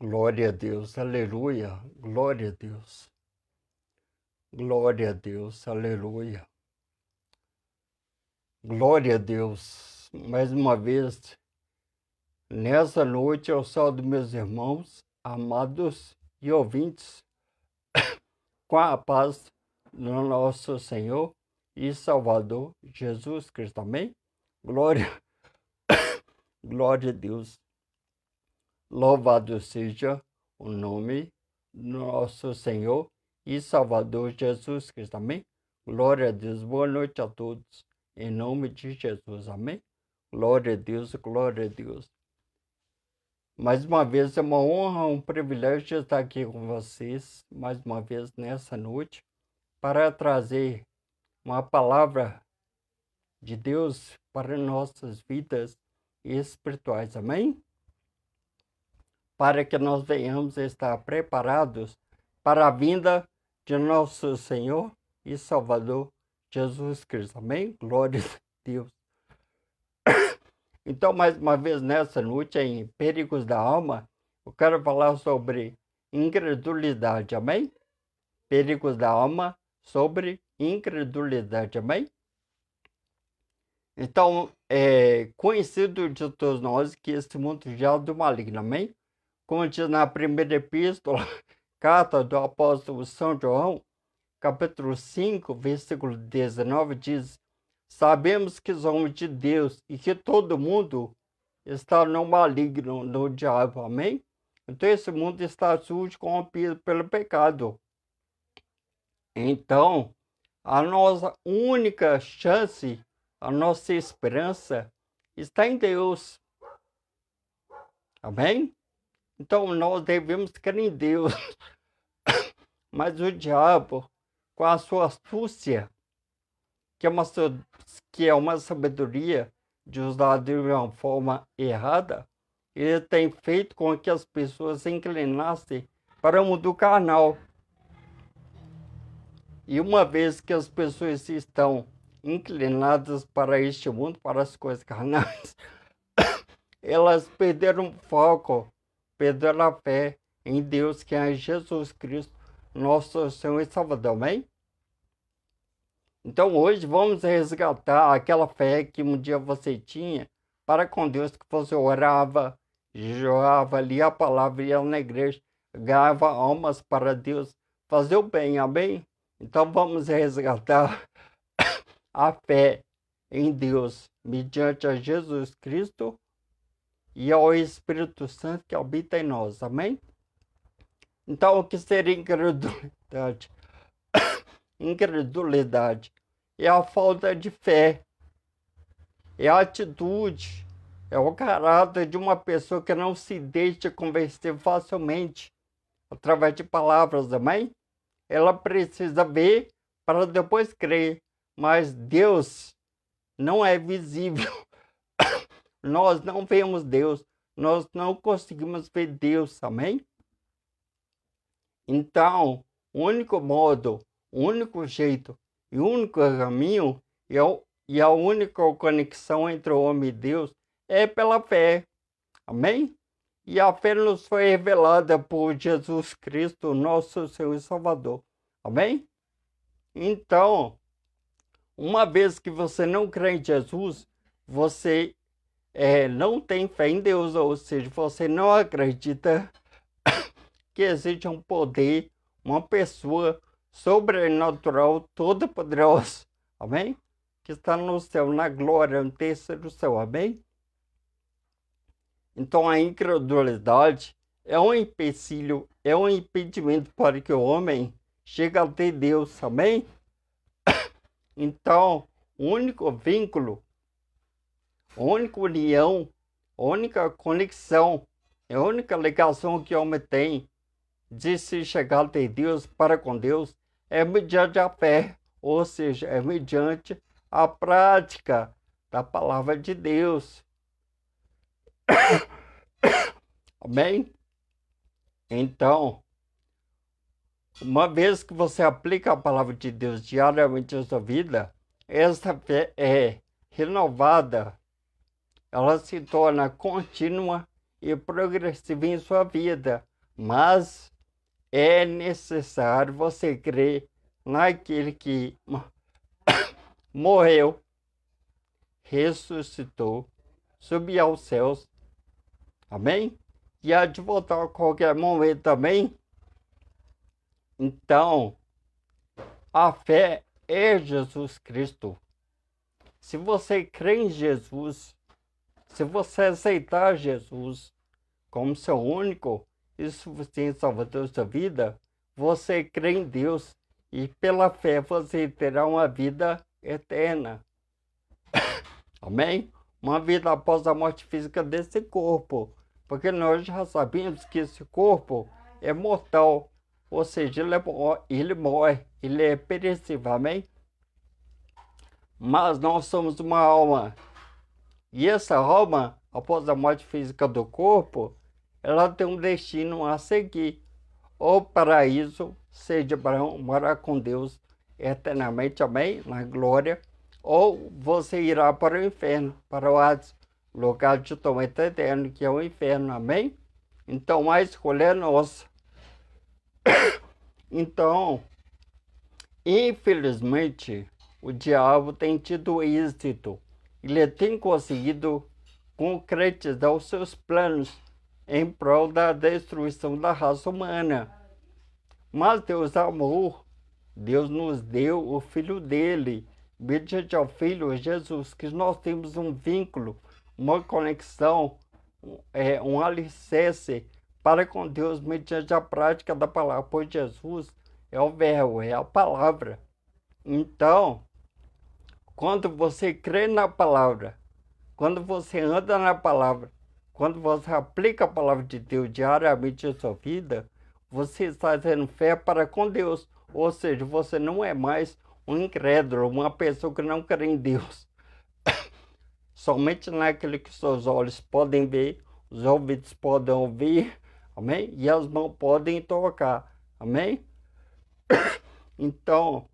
Glória a Deus, aleluia, glória a Deus, glória a Deus, aleluia, glória a Deus. Mais uma vez, nessa noite eu saúdo meus irmãos, amados e ouvintes, com a paz do nosso Senhor e Salvador Jesus Cristo, amém? Glória, glória a Deus. Louvado seja o nome do nosso Senhor e Salvador Jesus Cristo, amém? Glória a Deus, boa noite a todos, em nome de Jesus, amém? Glória a Deus, glória a Deus. Mais uma vez é uma honra, um privilégio estar aqui com vocês, mais uma vez nessa noite, para trazer uma palavra de Deus para nossas vidas espirituais, amém? Para que nós venhamos estar preparados para a vinda de nosso Senhor e Salvador Jesus Cristo. Amém? Glória a Deus. Então, mais uma vez, nessa noite, em Perigos da Alma, eu quero falar sobre incredulidade. Amém? Perigos da Alma sobre incredulidade. Amém? Então, é conhecido de todos nós que este mundo já é do maligno. Amém? Como diz na primeira epístola, carta do apóstolo São João, capítulo 5, versículo 19, diz: sabemos que somos de Deus e que todo mundo está no maligno, no diabo, amém? Então esse mundo está sujo, corrompido pelo pecado. Então, a nossa única chance, a nossa esperança está em Deus, amém? Então nós devemos crer em Deus, mas o diabo, com a sua astúcia, que é uma sabedoria de usar de uma forma errada, ele tem feito com que as pessoas se inclinassem para o mundo carnal. E uma vez que as pessoas estão inclinadas para este mundo, para as coisas carnais, elas perderam o foco, perderam a fé em Deus, que é Jesus Cristo, nosso Senhor e Salvador, amém? Então hoje vamos resgatar aquela fé que um dia você tinha para com Deus, que você orava, jejuava, lia a palavra, ia na igreja, ganhava almas para Deus, fazer o bem, amém? Então vamos resgatar a fé em Deus, mediante a Jesus Cristo e ao Espírito Santo que habita em nós, amém? Então o que seria incredulidade? Incredulidade é a falta de fé, é a atitude, é o caráter de uma pessoa que não se deixa convencer facilmente através de palavras, amém? Ela precisa ver para depois crer, mas Deus não é visível. Nós não vemos Deus, nós não conseguimos ver Deus, amém? Então, o único modo, o único jeito e o único caminho e a única conexão entre o homem e Deus é pela fé. Amém? E a fé nos foi revelada por Jesus Cristo, nosso Senhor e Salvador. Amém? Então, uma vez que você não crê em Jesus, você não tem fé em Deus, ou seja, você não acredita que existe um poder, uma pessoa sobrenatural, todo-poderoso, amém? Que está no céu, na glória, no terceiro céu, amém? Então a incredulidade é um empecilho, é um impedimento para que o homem chegue até Deus, amém? Então, o único vínculo, a única união, a única conexão, a única ligação que o homem tem de se chegar até Deus, para com Deus, é mediante a fé, ou seja, é mediante a prática da palavra de Deus. Amém? Então, uma vez que você aplica a palavra de Deus diariamente na sua vida, essa fé é renovada, ela se torna contínua e progressiva em sua vida, mas é necessário você crer naquele que morreu, ressuscitou, subiu aos céus, amém? E há de voltar a qualquer momento também. Então, a fé é Jesus Cristo. Se você crê em Jesus, se você aceitar Jesus como seu único e suficiente Salvador da sua vida, você crê em Deus e pela fé você terá uma vida eterna. Amém? Uma vida após a morte física desse corpo. Porque nós já sabemos que esse corpo é mortal. Ou seja, ele morre, ele é perecível. Amém? Mas nós somos uma alma. E essa alma, após a morte física do corpo, ela tem um destino a seguir. Ou paraíso, seja para morar com Deus eternamente, amém? Na glória. Ou você irá para o inferno, para o Hades, lugar de tormento eterno, que é o inferno, amém? Então a escolha é nossa. Então, infelizmente, o diabo tem tido êxito. Ele tem conseguido concretizar os seus planos em prol da destruição da raça humana. Mas Deus amou, Deus nos deu o Filho dele, mediante ao Filho Jesus, que nós temos um vínculo, uma conexão, um alicerce para com Deus mediante a prática da palavra, pois Jesus é o verbo, é a palavra. Então, quando você crê na palavra, quando você anda na palavra, quando você aplica a palavra de Deus diariamente em sua vida, você está tendo fé para com Deus. Ou seja, você não é mais um incrédulo, uma pessoa que não crê em Deus. Somente naquilo que seus olhos podem ver, os ouvidos podem ouvir, amém? E as mãos podem tocar, amém? Então,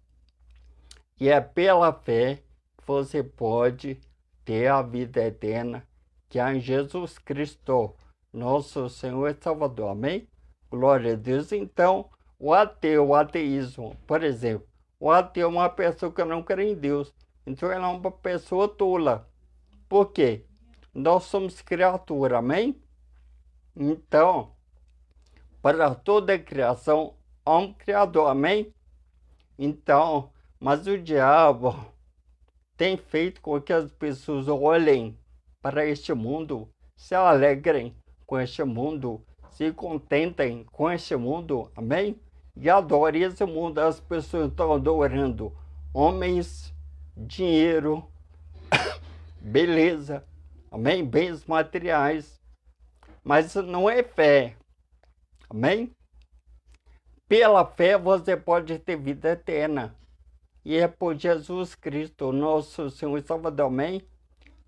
e é pela fé que você pode ter a vida eterna, que há em Jesus Cristo, nosso Senhor e Salvador, amém? Glória a Deus. Então, o ateu, o ateísmo, por exemplo, o ateu é uma pessoa que não crê em Deus, então ela é uma pessoa tola. Por quê? Nós somos criatura, amém? Então, para toda a criação, há um Criador, amém? Então, mas o diabo tem feito com que as pessoas olhem para este mundo, se alegrem com este mundo, se contentem com este mundo, amém? E adorem esse mundo. As pessoas estão adorando homens, dinheiro, beleza, amém? Bens materiais, mas isso não é fé, amém? Pela fé você pode ter vida eterna, e é por Jesus Cristo, nosso Senhor e Salvador, amém?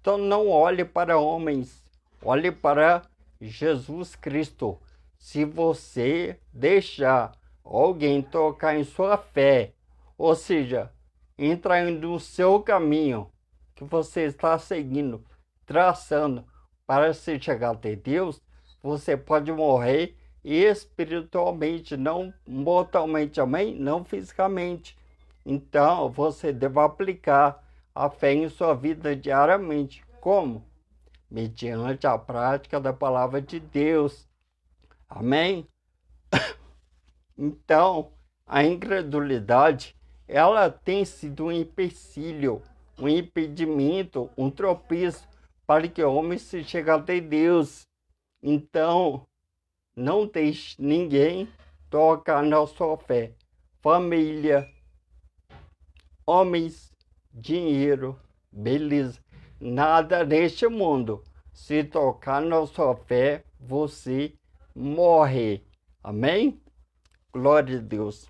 Então não olhe para homens, olhe para Jesus Cristo. Se você deixar alguém tocar em sua fé, ou seja, entrar no seu caminho que você está seguindo, traçando para se chegar até Deus, você pode morrer espiritualmente, não mortalmente, amém? Não fisicamente. Então, você deve aplicar a fé em sua vida diariamente. Como? Mediante a prática da palavra de Deus. Amém? Então, a incredulidade, ela tem sido um empecilho, um impedimento, um tropeço para que o homem se chegue até Deus. Então, não deixe ninguém tocar na sua fé. Família, homens, dinheiro, beleza, nada neste mundo. Se tocar na sua fé, você morre. Amém? Glória a Deus.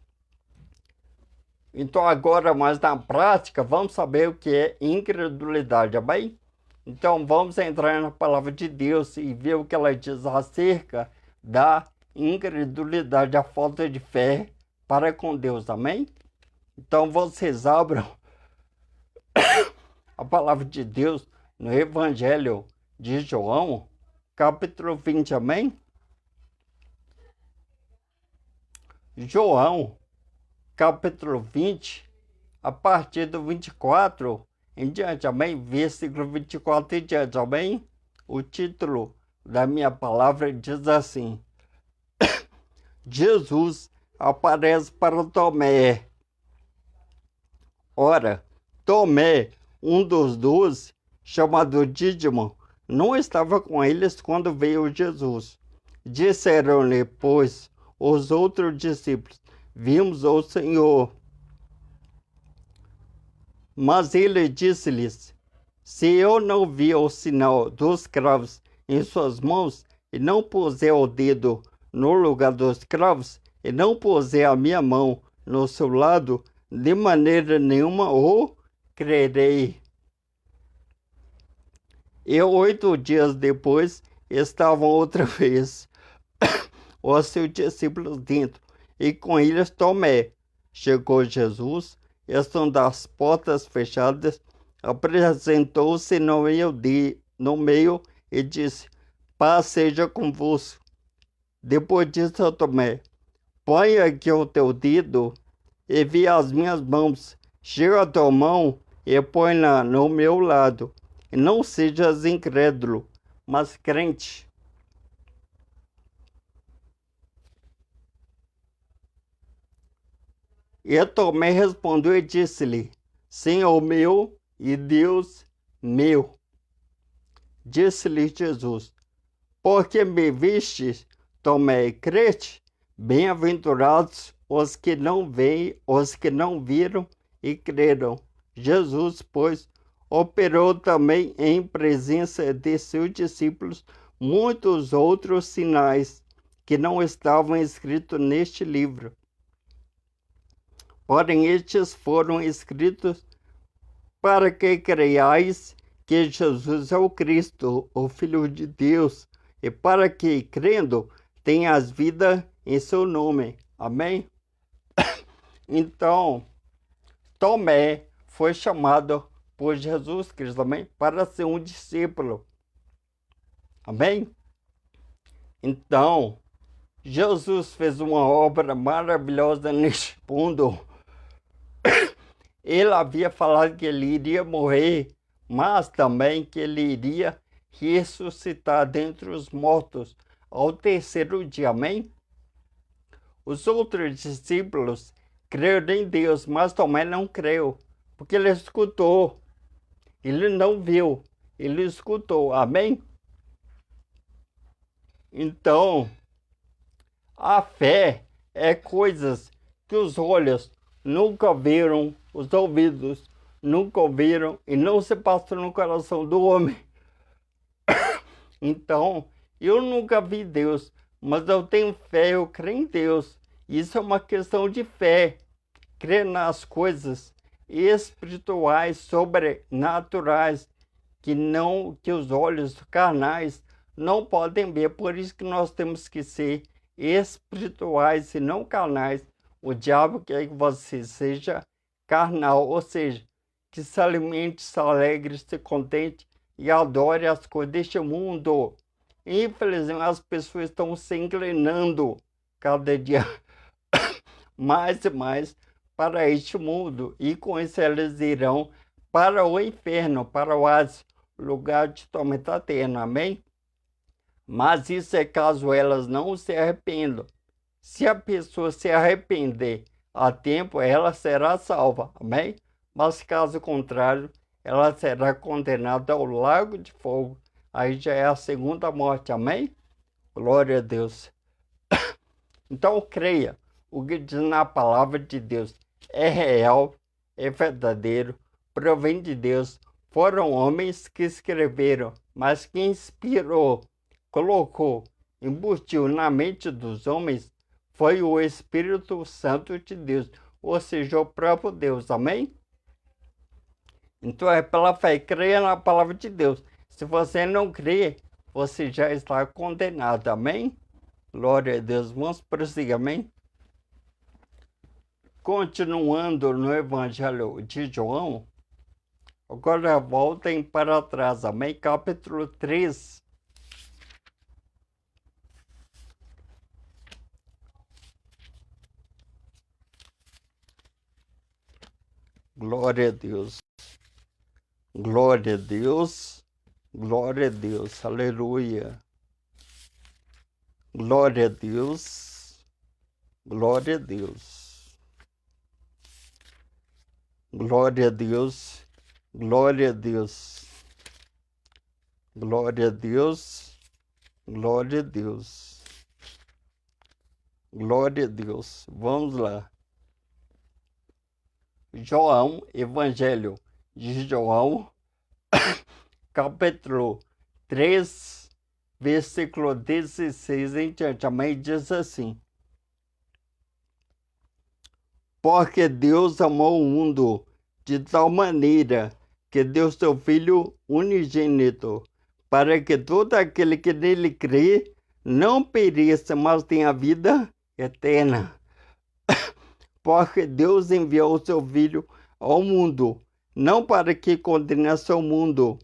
Então agora, mais na prática, vamos saber o que é incredulidade, amém? Então vamos entrar na palavra de Deus e ver o que ela diz acerca da incredulidade, a falta de fé para com Deus, amém? Então vocês abram a palavra de Deus no Evangelho de João, capítulo 20, amém? João, capítulo 20, a partir do 24 em diante, amém? Versículo 24 em diante, amém? O título da minha palavra diz assim: Jesus aparece para Tomé. Ora, Tomé, um dos 12, chamado Dídimo, não estava com eles quando veio Jesus. Disseram-lhe, pois, os outros discípulos: vimos o Senhor. Mas ele disse-lhes: se eu não vi o sinal dos cravos em suas mãos, e não puser o dedo no lugar dos cravos, e não puser a minha mão no seu lado, de maneira nenhuma o crerei. E 8 dias depois, estavam outra vez os seus discípulos dentro, e com eles Tomé. Chegou Jesus, estando as portas fechadas, apresentou-se no meio e disse: paz seja convosco. Depois disse a Tomé: põe aqui o teu dedo e vi as minhas mãos. Chega a tua mão e põe-na no meu lado. E não sejas incrédulo, mas crente. E Tomé respondeu e disse-lhe: Senhor meu e Deus meu. Disse-lhe Jesus: porque me vistes, Tomé, crente? Bem-aventurados os que não veem, os que não viram e creram. Jesus, pois, operou também em presença de seus discípulos muitos outros sinais que não estavam escritos neste livro. Porém, estes foram escritos para que creiais que Jesus é o Cristo, o Filho de Deus, e para que, crendo, tenhas vida em seu nome. Amém? Então, Tomé foi chamado por Jesus Cristo, amém? Para ser um discípulo. Amém? Então, Jesus fez uma obra maravilhosa neste mundo. Ele havia falado que ele iria morrer, mas também que ele iria ressuscitar dentre os mortos ao terceiro dia. Amém? Os outros discípulos creram em Deus, mas Tomé não creu, porque ele escutou. Ele não viu, ele escutou. Amém? Então, a fé é coisas que os olhos nunca viram, os ouvidos nunca ouviram e não se passou no coração do homem. Então, eu nunca vi Deus, mas eu tenho fé, eu creio em Deus. Isso é uma questão de fé. Crer nas coisas espirituais, sobrenaturais, que os olhos carnais não podem ver. Por isso que nós temos que ser espirituais e não carnais. O diabo quer que você seja carnal, ou seja, que se alimente, se alegre, se contente e adore as coisas deste mundo. Infelizmente, as pessoas estão se inclinando cada dia mais e mais para este mundo, e com isso elas irão para o inferno, para o Hades, lugar de tormento eterno. Amém? Mas isso é caso elas não se arrependam. Se a pessoa se arrepender a tempo, ela será salva. Amém? Mas caso contrário, ela será condenada ao lago de fogo. Aí já é a segunda morte. Amém? Glória a Deus. Então creia. O que diz na palavra de Deus é real, é verdadeiro, provém de Deus. Foram homens que escreveram, mas quem inspirou, colocou, embutiu na mente dos homens foi o Espírito Santo de Deus, ou seja, o próprio Deus. Amém? Então é pela fé, creia na palavra de Deus. Se você não crê, você já está condenado. Amém? Glória a Deus. Vamos prosseguir. Amém? Continuando no Evangelho de João, agora voltem para trás. Amém? Capítulo 3. Glória a Deus. Glória a Deus. Glória a Deus. Aleluia. Glória a Deus. Glória a Deus. Glória a Deus. Glória a Deus. Glória a Deus. Glória a Deus. Glória a Deus. Vamos lá. João, Evangelho de João, capítulo 3, versículo 16 em diante. Amém? Diz assim: porque Deus amou o mundo de tal maneira que deu seu Filho unigênito, para que todo aquele que nele crê não pereça, mas tenha vida eterna. Porque Deus enviou o seu Filho ao mundo, não para que condenasse o mundo,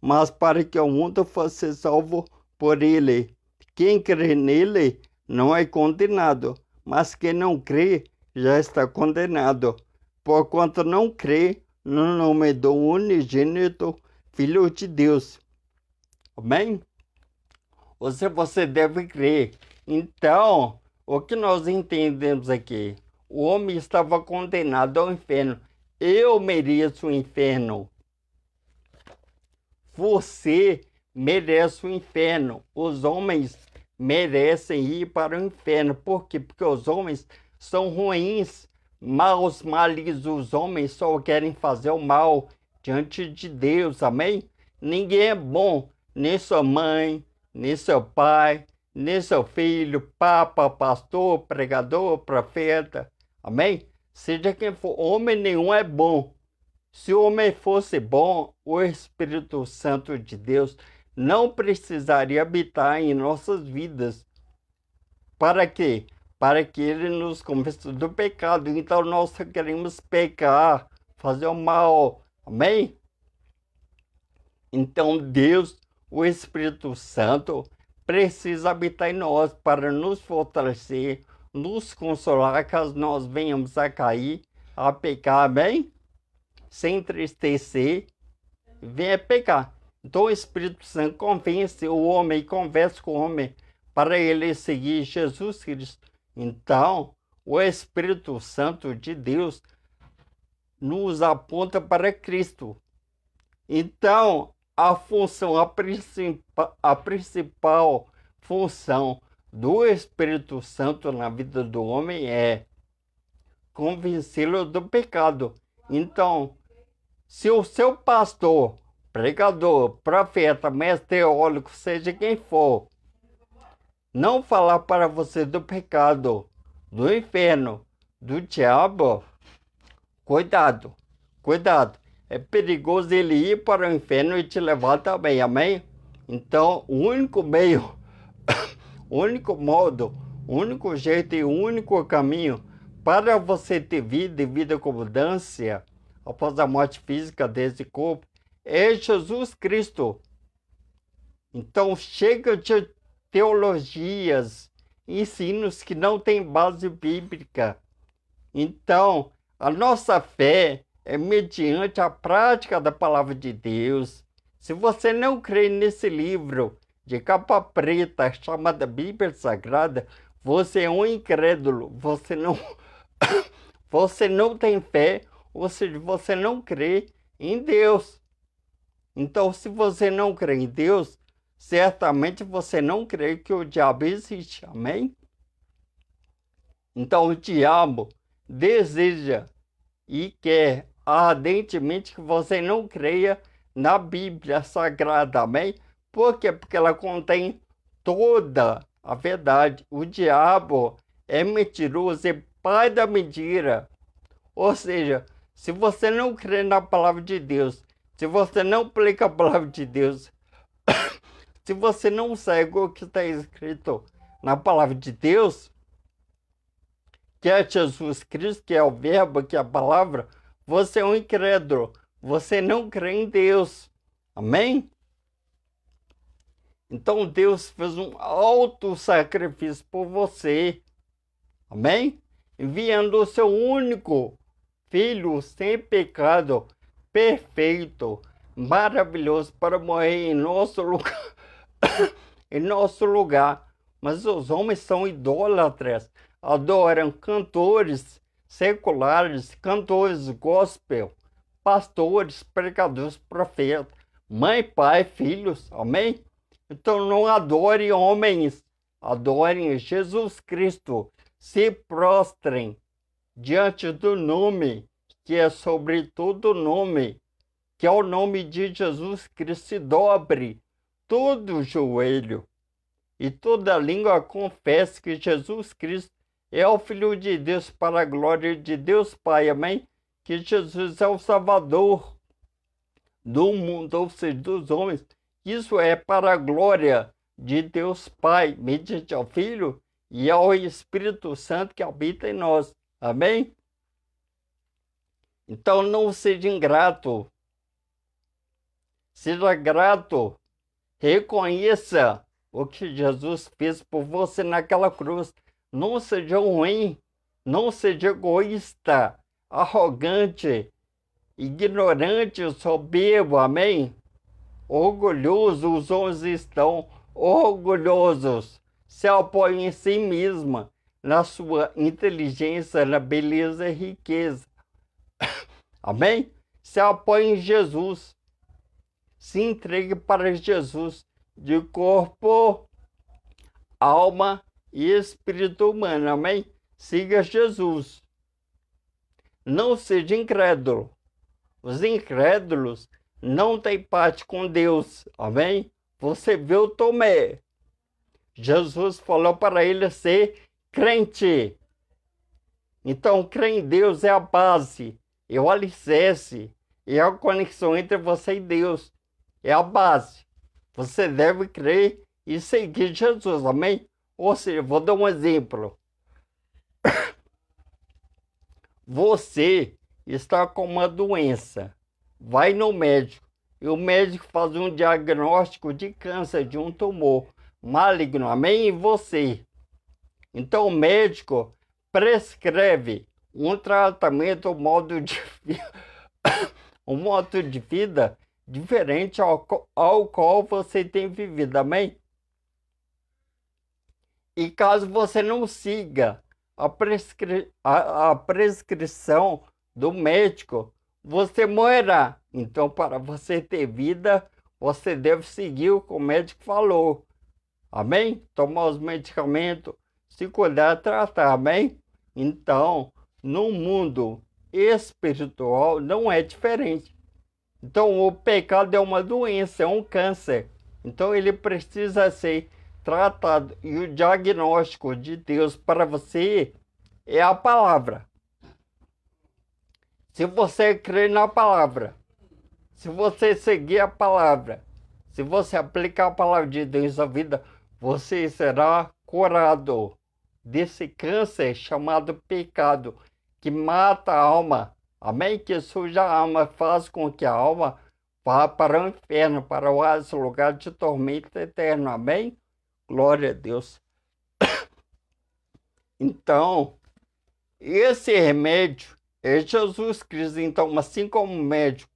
mas para que o mundo fosse salvo por ele. Quem crê nele não é condenado, mas quem não crê já está condenado, porquanto não crê no nome do unigênito Filho de Deus. Amém? Ou seja, você deve crer. Então, o que nós entendemos aqui? O homem estava condenado ao inferno. Eu mereço o inferno. Você merece o inferno. Os homens merecem ir para o inferno. Por quê? Porque os homens são ruins, maus, malignos. Os homens só querem fazer o mal diante de Deus. Amém? Ninguém é bom. Nem sua mãe, nem seu pai, nem seu filho, papa, pastor, pregador, profeta. Amém? Seja quem for, homem nenhum é bom. Se o homem fosse bom, o Espírito Santo de Deus não precisaria habitar em nossas vidas. Para quê? Para que ele nos convença do pecado. Então nós queremos pecar, fazer o mal. Amém? Então Deus, o Espírito Santo, precisa habitar em nós para nos fortalecer, nos consolar caso nós venhamos a cair, a pecar, bem, sem entristecer, venha pecar. Então o Espírito Santo convence o homem, conversa com o homem para ele seguir Jesus Cristo. Então o Espírito Santo de Deus nos aponta para Cristo. Então a função, a principal função do Espírito Santo na vida do homem é convencê-lo do pecado. Então, se o seu pastor, pregador, profeta, mestre teólogo, seja quem for, não falar para você do pecado, do inferno, do diabo, cuidado, cuidado. É perigoso ele ir para o inferno e te levar também, amém? Então, o único meio, o único modo, o único jeito e o único caminho para você ter vida e vida com abundância após a morte física desse corpo é Jesus Cristo. Então, chega de teologias, ensinos que não têm base bíblica. Então, a nossa fé é mediante a prática da palavra de Deus. Se você não crê nesse livro de capa preta chamada Bíblia Sagrada, você é um incrédulo. Você não tem fé, ou seja, você não crê em Deus. Então, se você não crê em Deus, certamente você não crê que o diabo existe. Amém? Então, o diabo deseja e quer ardentemente que você não creia na Bíblia Sagrada, amém? Por quê? Porque ela contém toda a verdade. O diabo é mentiroso, é pai da mentira. Ou seja, se você não crê na palavra de Deus, se você não aplica a palavra de Deus, se você não segue o que está escrito na palavra de Deus, que é Jesus Cristo, que é o verbo, que é a palavra, você é um incrédulo. Você não crê em Deus. Amém? Então Deus fez um alto sacrifício por você. Amém? Enviando o seu único Filho sem pecado, perfeito, maravilhoso para morrer em nosso lugar, em nosso lugar. Mas os homens são idólatras, adoram cantores seculares, cantores gospel, pastores, pregadores, profetas, mãe, pai, filhos, amém? Então não adorem homens, adorem Jesus Cristo, se prostrem diante do nome, que é sobre todo nome, que é o nome de Jesus Cristo, se dobre todo joelho e toda língua confesse que Jesus Cristo é o Filho de Deus para a glória de Deus Pai, amém? Que Jesus é o Salvador do mundo, ou seja, dos homens. Isso é para a glória de Deus Pai, mediante ao Filho e ao Espírito Santo que habita em nós. Amém? Então não seja ingrato. Seja grato. Reconheça o que Jesus fez por você naquela cruz. Não seja ruim. Não seja egoísta, arrogante, ignorante, soberbo. Amém? Orgulhoso, os homens estão orgulhosos. Se apoiam em si mesma, na sua inteligência, na beleza e riqueza. Amém? Se apoie em Jesus. Se entregue para Jesus de corpo, alma e espírito humano. Amém? Siga Jesus. Não seja incrédulo. Os incrédulos não têm parte com Deus. Amém? Você viu Tomé. Jesus falou para ele ser crente. Então, crer em Deus é a base, é o alicerce, é a conexão entre você e Deus. É a base. Você deve crer e seguir Jesus, amém? Ou seja, vou dar um exemplo. Você está com uma doença, vai no médico, e o médico faz um diagnóstico de câncer, de um tumor maligno, amém? Em você. Então, o médico prescreve um tratamento, um modo de vida diferente ao qual você tem vivido, amém? E caso você não siga a prescrição do médico, você morrerá. Então, para você ter vida, você deve seguir o que o médico falou, amém? Tomar os medicamentos, se cuidar, tratar, amém? Então, no mundo espiritual não é diferente. Então, o pecado é uma doença, é um câncer. Então, ele precisa ser tratado. E o diagnóstico de Deus para você é a palavra. Se você crer na palavra, se você seguir a palavra, se você aplicar a palavra de Deus em sua vida, você será curado desse câncer chamado pecado, que mata a alma. Amém? Que suja a alma, faz com que a alma vá para o inferno, para o lugar de tormento eterno. Amém? Glória a Deus. Então, esse remédio é Jesus Cristo. Então, assim como o médico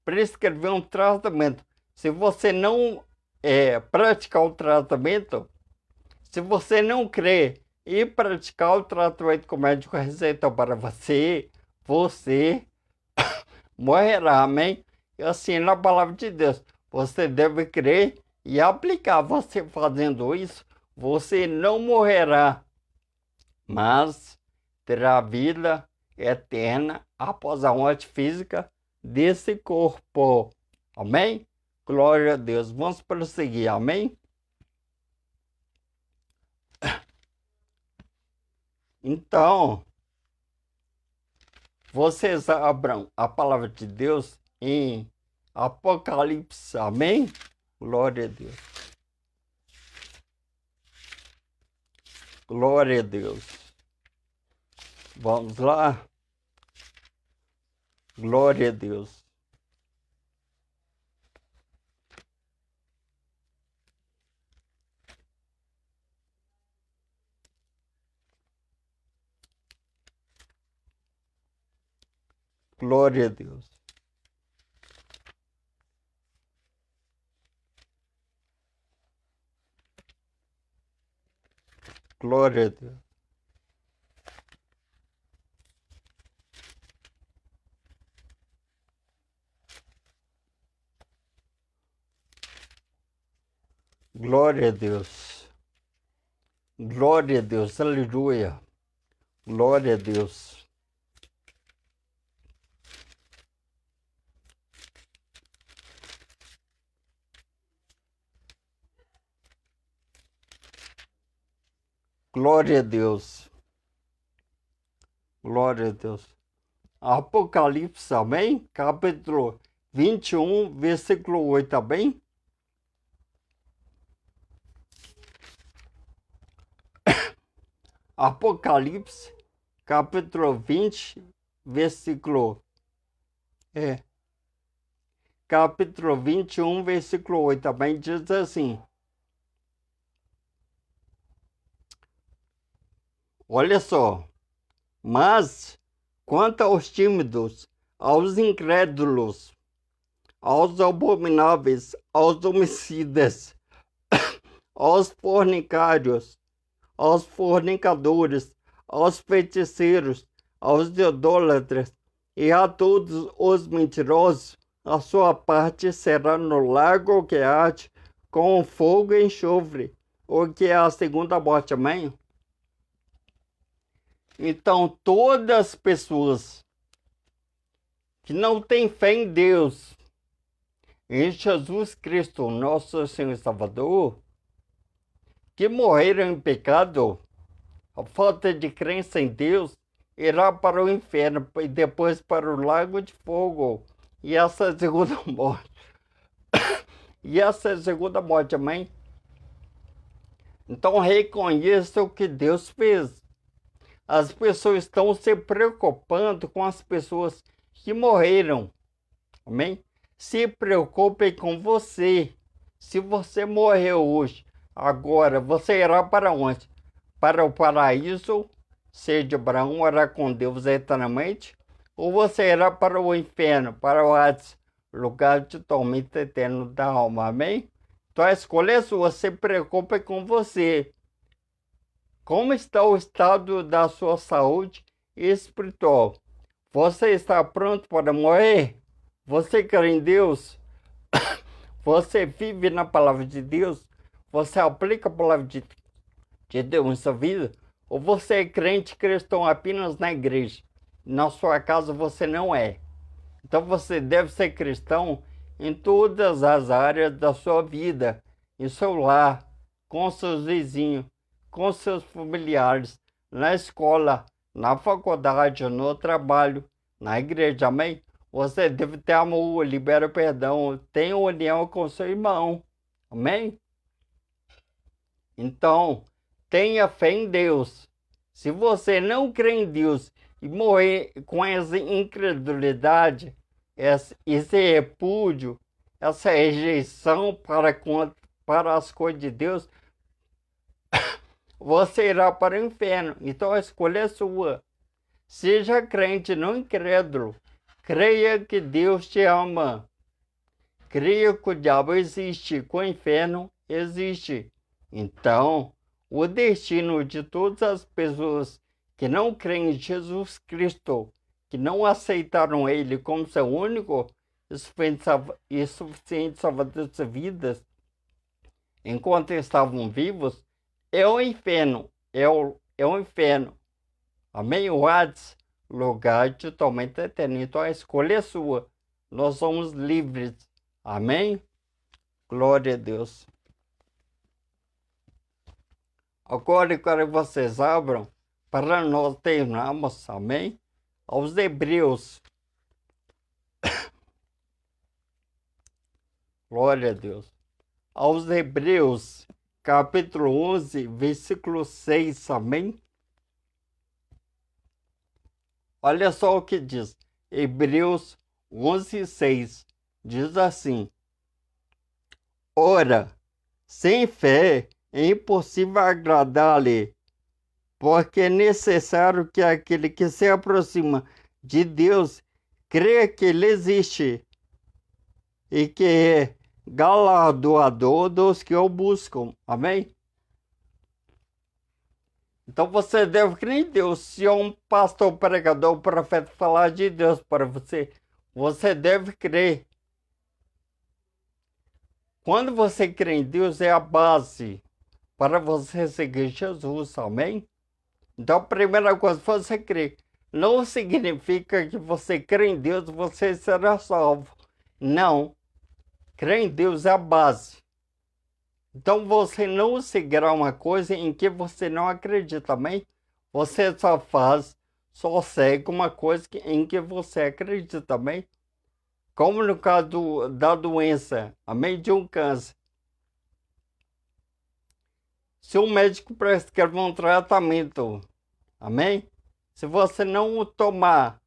prescreveu um tratamento, se você não praticar o tratamento, se você não crer e praticar o tratamento que o médico receitou para você, você morrerá, amém? E assim, na palavra de Deus, você deve crer e aplicar. Você fazendo isso, você não morrerá, mas terá vida eterna após a morte física desse corpo. Amém? Glória a Deus. Vamos prosseguir, amém? Então, vocês abram a palavra de Deus em Apocalipse, amém? Glória a Deus. Glória a Deus. Vamos lá. Glória a Deus. Glória a Deus. Glória a Deus. Glória a Deus. Glória a Deus. Aleluia. Glória a Deus. Glória a Deus. Glória a Deus. Apocalipse, amém? Capítulo 21, versículo 8, amém? Apocalipse, capítulo 20, versículo... Capítulo 21, versículo 8, também diz assim. Olha só. Mas, quanto aos tímidos, aos incrédulos, aos abomináveis, aos homicidas, aos fornicários, aos fornicadores, aos feiticeiros, aos idólatras e a todos os mentirosos, a sua parte será no lago que arde com fogo e enxofre, o que é a segunda morte, amém? Então, todas as pessoas que não têm fé em Deus, em Jesus Cristo, nosso Senhor e Salvador, que morreram em pecado, a falta de crença em Deus, irá para o inferno e depois para o lago de fogo. E essa é a segunda morte. E essa é a segunda morte, amém? Então reconheça o que Deus fez. As pessoas estão se preocupando com as pessoas que morreram, amém? Se preocupem com você. Se você morreu hoje, agora, você irá para onde? Para o paraíso, ser de Abraão, orar com Deus eternamente? Ou você irá para o inferno, para o Hades, lugar de tormento eterno da alma, amém? Então a escolha é sua, se preocupe com você. Como está o estado da sua saúde espiritual? Você está pronto para morrer? Você crê em Deus? Você vive na palavra de Deus? Você aplica a palavra de Deus em sua vida? Ou você é crente cristão apenas na igreja? Na sua casa você não é. Então você deve ser cristão em todas as áreas da sua vida. Em seu lar, com seus vizinhos, com seus familiares, na escola, na faculdade, no trabalho, na igreja, amém? Você deve ter amor, libera perdão, tenha união com seu irmão, amém? Então, tenha fé em Deus. Se você não crê em Deus e morrer com essa incredulidade, esse repúdio, essa rejeição para as coisas de Deus, você irá para o inferno. Então a escolha é sua. Seja crente, não incrédulo. Creia que Deus te ama. Creia que o diabo existe, que o inferno existe. Então, o destino de todas as pessoas que não creem em Jesus Cristo, que não aceitaram Ele como seu único e suficiente salvador de vidas, enquanto estavam vivos, é o inferno, é o inferno. Amém? O Hades, lugar de tormento eterno. Então a escolha é sua. Nós somos livres. Amém? Glória a Deus. Agora eu quero que vocês abram para nós terminarmos, amém? Aos Hebreus. Glória a Deus. Aos Hebreus, capítulo 11, versículo 6, amém? Olha só o que diz. Hebreus 11, 6. Diz assim. Ora, sem fé é impossível agradar-lhe, porque é necessário que aquele que se aproxima de Deus crê que ele existe e que é galardoador dos que o buscam. Amém? Então você deve crer em Deus. Se um pastor, pregador, profeta falar de Deus para você, você deve crer. Quando você crê em Deus, é a base para você seguir Jesus. Amém? Então, a primeira coisa, você crer. Não significa que você crê em Deus, você será salvo. Não. Crer em Deus é a base. Então, você não seguirá uma coisa em que você não acredita, amém? Você só segue uma coisa em que você acredita, amém? Como no caso da doença, amém? De um câncer. Se o médico prescreve um tratamento, amém? Se você não tomar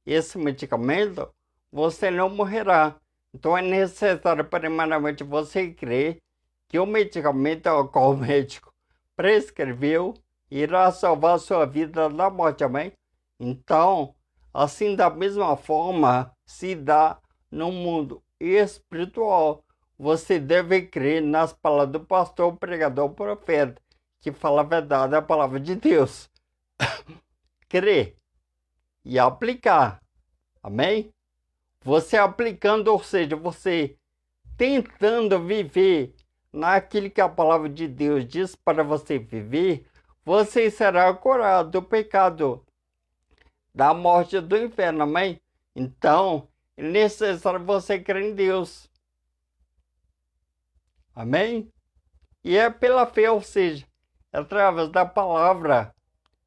esse medicamento, você não morrerá. Então é necessário, primeiramente, você crer que o medicamento ao qual o médico prescreveu irá salvar sua vida da morte, amém? Então, assim da mesma forma se dá no mundo espiritual. Você deve crer nas palavras do pastor, pregador, profeta, que fala a verdade, a palavra de Deus. Crer e aplicar. Amém? Você aplicando, ou seja, você tentando viver naquilo que a palavra de Deus diz para você viver, você será curado do pecado, da morte do inferno, amém? Então, é necessário você crer em Deus. Amém? E é pela fé, ou seja, é através da palavra,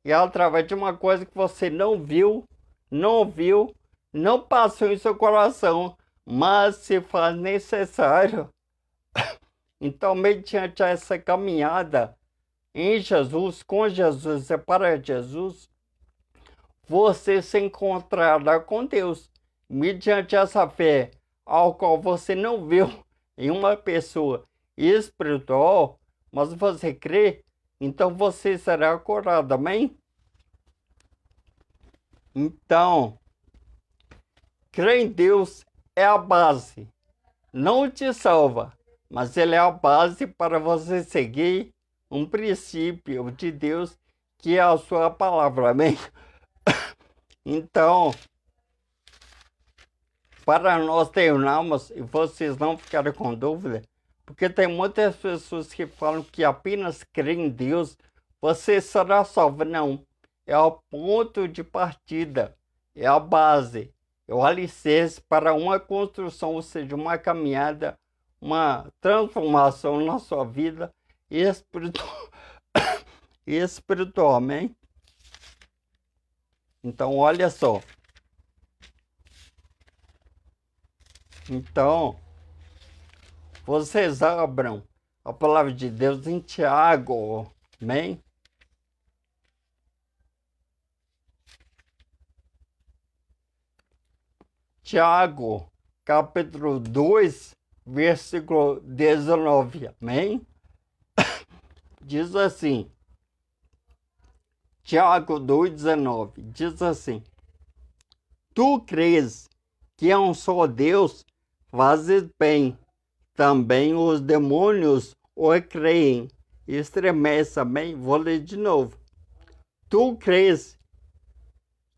e é através de uma coisa que você não viu, não ouviu, não passou em seu coração, mas se faz necessário. Então, mediante essa caminhada em Jesus, com Jesus e para Jesus, você se encontrará com Deus. Mediante essa fé, ao qual você não viu em uma pessoa espiritual, mas você crê, então você será curado, amém? Então, crer em Deus é a base. Não te salva, mas ele é a base para você seguir um princípio de Deus, que é a sua palavra, amém? Então, para nós terminarmos, e vocês não ficarem com dúvida, porque tem muitas pessoas que falam que apenas crer em Deus, você será salvo. Não, é o ponto de partida, é a base, é o alicerce para uma construção, ou seja, uma caminhada, uma transformação na sua vida espiritual, amém? Então, olha só. Então, vocês abram a palavra de Deus em Tiago, amém? Tiago, capítulo 2, versículo 19, amém? Diz assim, Tiago 2,19, diz assim: Tu crês que é um só Deus, fazes bem. Também os demônios o creem. Estremece, amém? Vou ler de novo. Tu crês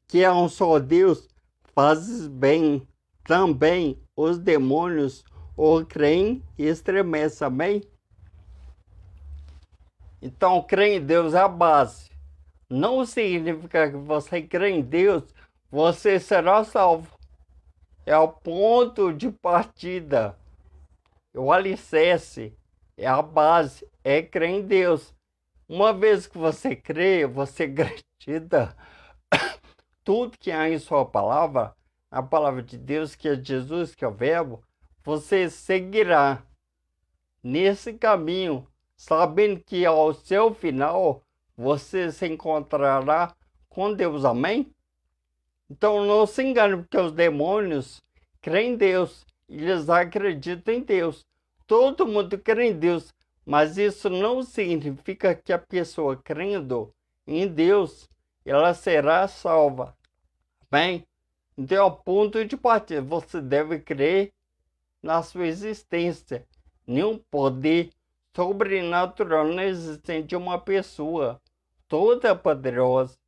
que é um só Deus, fazes bem. Também os demônios o creem e estremece, amém? Então, crer em Deus é a base. Não significa que você crê em Deus, você será salvo. É o ponto de partida, é o alicerce, é a base, é crer em Deus. Uma vez que você crê, você acredita tudo que há em sua palavra, a palavra de Deus, que é Jesus, que é o verbo, você seguirá nesse caminho, sabendo que ao seu final você se encontrará com Deus, amém? Então não se engane, porque os demônios creem em Deus, eles acreditam em Deus. Todo mundo crê em Deus, mas isso não significa que a pessoa crendo em Deus, ela será salva, amém? Então é o ponto de partida. Você deve crer na sua existência. Nenhum poder sobrenatural não existe de uma pessoa. Toda é poderosa.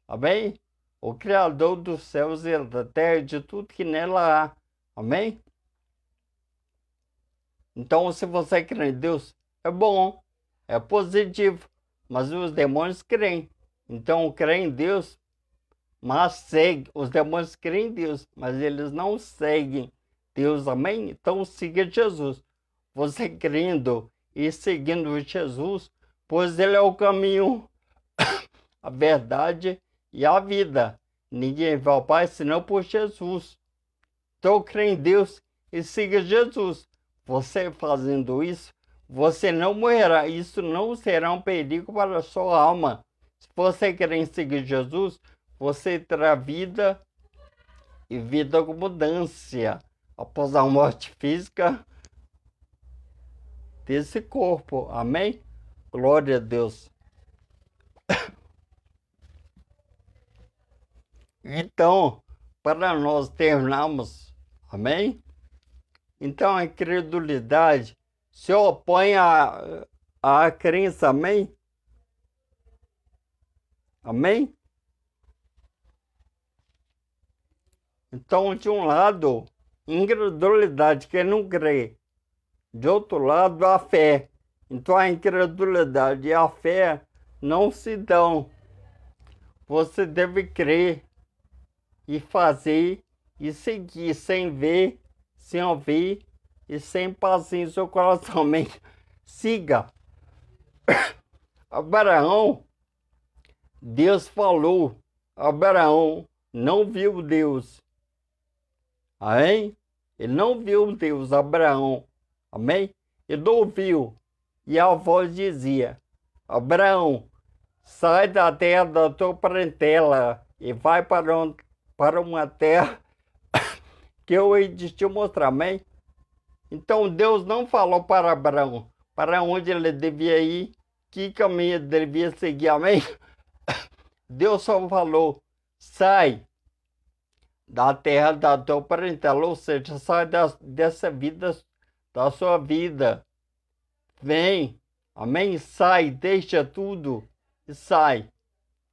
Amém? O Criador dos céus e da terra e de tudo que nela há. Amém? Então, se você crê em Deus, é bom, é positivo. Mas os demônios creem. Então, creem em Deus, mas seguem. Os demônios creem em Deus, mas eles não seguem Deus. Amém? Então, siga Jesus. Você crendo e seguindo Jesus, pois Ele é o caminho, a verdade e a vida. Ninguém vai ao Pai senão por Jesus. Então, crê em Deus e siga Jesus. Você fazendo isso, você não morrerá. Isso não será um perigo para a sua alma. Se você quer em seguir Jesus, você terá vida e vida com abundância após a morte física desse corpo. Amém? Glória a Deus. Então, para nós terminarmos, amém? Então, a incredulidade se opõe à crença, amém? Amém? Então, de um lado, incredulidade, quem não crê. De outro lado, a fé. Então, a incredulidade e a fé não se dão. Você deve crer e fazer e seguir sem ver, sem ouvir e sem paciência em seu coração. Amém? Siga. Abraão, Deus falou. Abraão não viu Deus. Amém? Ele não viu Deus, Abraão. Amém? Ele ouviu. E a voz dizia: Abraão, sai da terra da tua parentela e vai para uma terra que eu hei de te mostrar. Amém? Então Deus não falou para Abraão para onde ele devia ir, que caminho ele devia seguir. Amém? Deus só falou: sai da terra da tua parentela, ou seja, sai dessa vida, da sua vida. Vem, amém? Sai, deixa tudo e sai.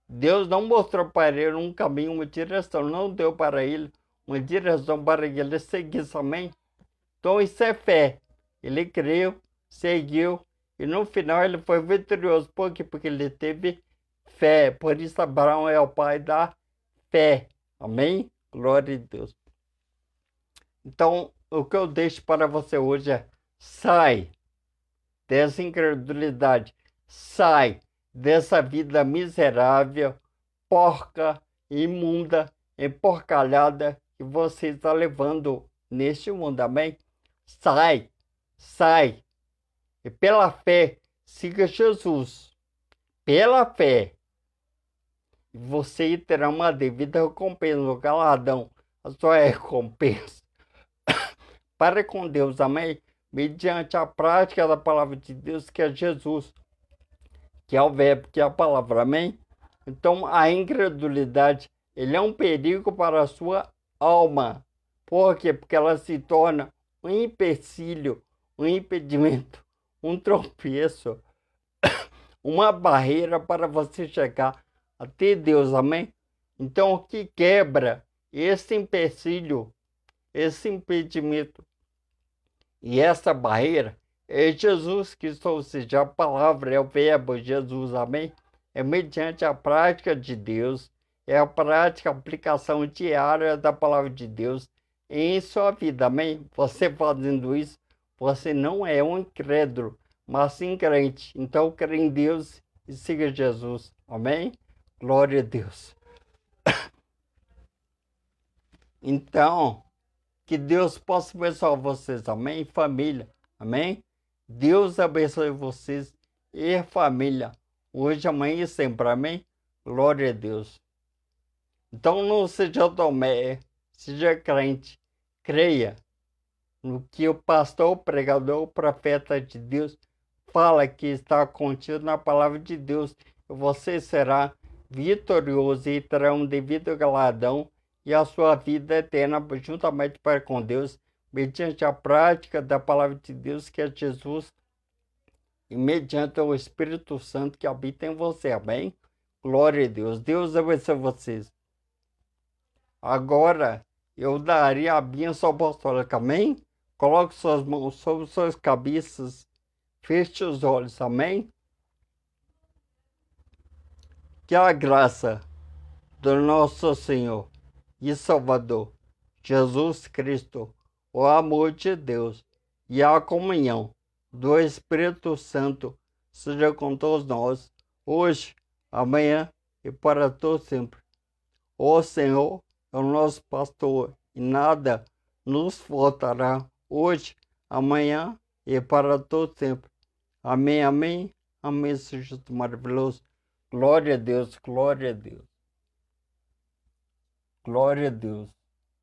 Deus não mostrou para ele um caminho, uma direção, não deu para ele uma direção para que ele seguisse, amém? Então isso é fé. Ele creu, seguiu e no final ele foi vitorioso. Por quê? Porque ele teve fé. Por isso Abraão é o pai da fé. Amém? Glória a Deus. Então, o que eu deixo para você hoje é: sai dessa incredulidade, sai dessa vida miserável, porca, imunda, emporcalhada que você está levando neste mundo. Amém? Sai, sai. E pela fé, siga Jesus. Pela fé. Você terá uma devida recompensa, o galardão, a sua recompensa. Para com Deus, amém? Mediante a prática da palavra de Deus, que é Jesus, que é o verbo, que é a palavra, amém? Então, a incredulidade, ele é um perigo para a sua alma. Por quê? Porque ela se torna um empecilho, um impedimento, um tropeço, uma barreira para você chegar até Deus, amém? Então, o que quebra esse empecilho, esse impedimento e essa barreira é Jesus Cristo, ou seja, a palavra é o verbo Jesus, amém? É mediante a prática de Deus, é a prática, a aplicação diária da palavra de Deus em sua vida, amém? Você fazendo isso, você não é um incrédulo, mas sim crente. Então, crê em Deus e siga Jesus, amém? Glória a Deus. Então, que Deus possa abençoar vocês, amém? Família, amém? Deus abençoe vocês e a família, hoje, amanhã e sempre, amém? Glória a Deus. Então, não seja Tomé, seja crente, creia no que o pastor, o pregador, o profeta de Deus fala, que está contido na palavra de Deus. Você será vitorioso e terá um devido galardão e a sua vida eterna juntamente para com Deus, mediante a prática da palavra de Deus, que é Jesus, e mediante o Espírito Santo que habita em você. Amém? Glória a Deus. Deus abençoe vocês. Agora eu daria a bênção apostólica. Amém? Coloque suas mãos sobre suas cabeças. Feche os olhos. Amém? Que a graça do nosso Senhor e Salvador Jesus Cristo, o amor de Deus e a comunhão do Espírito Santo seja com todos nós, hoje, amanhã e para todo sempre. O Senhor é o nosso pastor e nada nos faltará hoje, amanhã e para todo sempre. Amém, amém, amém, seja maravilhoso. Glória a Deus, glória a Deus. Glória a Deus.